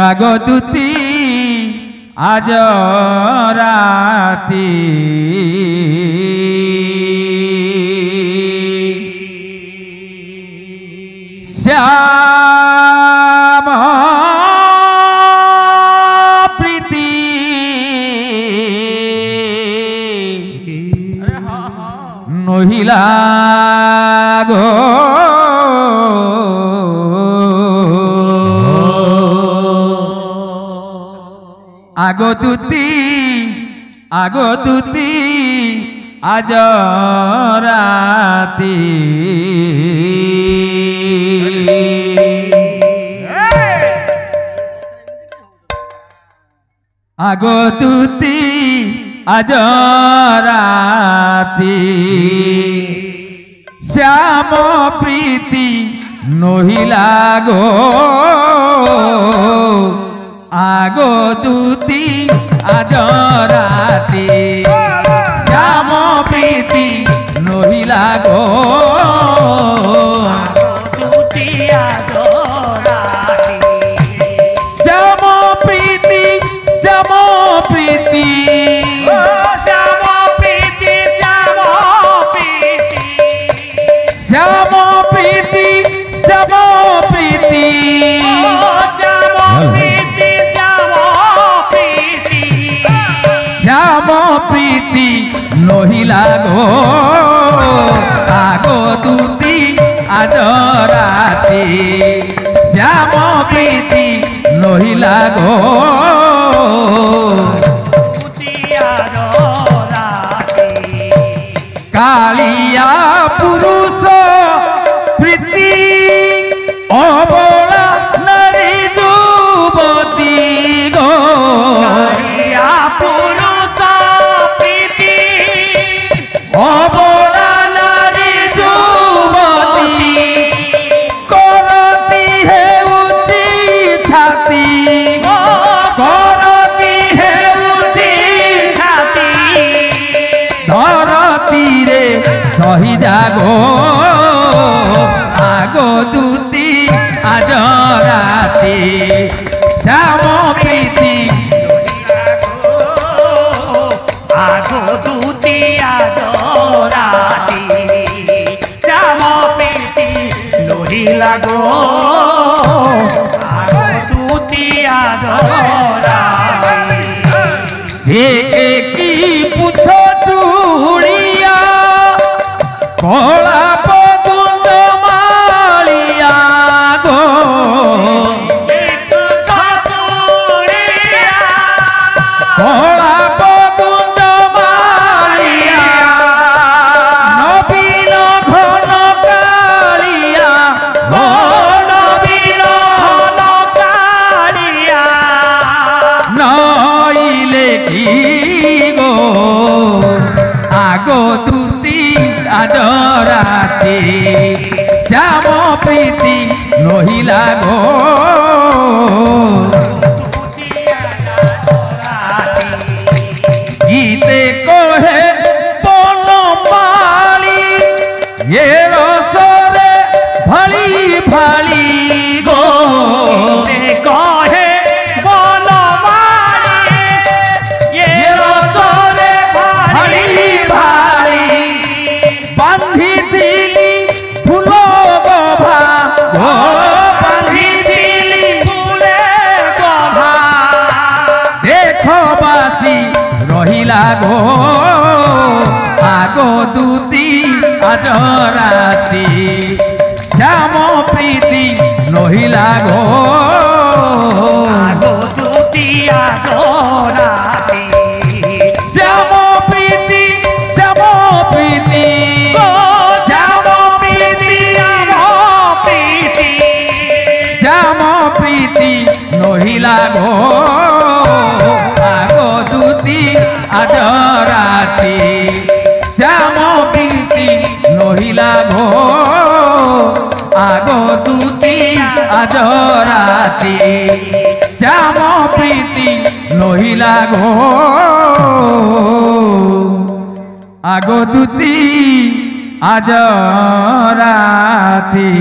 আগতুতি আজ রাতি শ্যাম প্রীতি নহিলা গো আগতুতি আজ রাতি আগতুতি আজ রাতি শ্যাম প্রীতি নহিলা গো আগতুতি আজ রাতি শ্যাম প্রীতি নহিলা গো আগতুতি আজ রাতি শ্যাম প্রীতি শ্যাম প্রীতি শ্যাম প্রীতি শ্যাম প্রীতি শ্যাম প্রীতি শ্যাম প্রীতি নহিলা গো আগতুতি আজ রাতি শ্যাম প্রীতি নহিলা গো কালিয়া পুরুষ প্রীতি অবলা নারী যুবতী গো পুরুষ প্রীতি অবলা নারী যুবতী করতি হেউচি ছাতি করতি হেউচি ছাতি ধরতীরে সহিজা গো আগতুতি আজ রাতি শ্যাম প্রীতি আগতুতি আজ রাতি শ্যাম প্রীতি নহিলা গো আগতুতি আজ রাতি সে কি পুছ চুড়িয়া কলা পকুন্দ মালিয়া গো কলা পকুন্দ মালিয়া নবীন ঘন কালিয়া ও নবীন ঘন কালিয়া নইলে কি গো আগতুতি আজ রাতি শ্যাম প্রীতি নহিলা গো গীতে কহে বনমালী এ রসরে ভালি ভালি গো কহে বনমালী এ রসরে ভালি ভালি বান্ধি দিলি ফুল গভা গো বান্ধি দিলি ফুলে গভা দেখো বাসি রহিলা গো আগতুতি আজ রাতি শ্যাম প্রীতি নহিলা গো আগতুতি আজ রাতি শ্যাম প্রীতি শ্যাম প্রীতি শ্যাম প্রীতি শ্যাম প্রীতি নহিলা গো আগতুতি আজ রাতি শ্যাম প্রীতি নহিলা গো আগতুতি আজ রাতি শ্যাম প্রীতি নহিলা গো আগতুতি আজ রাতি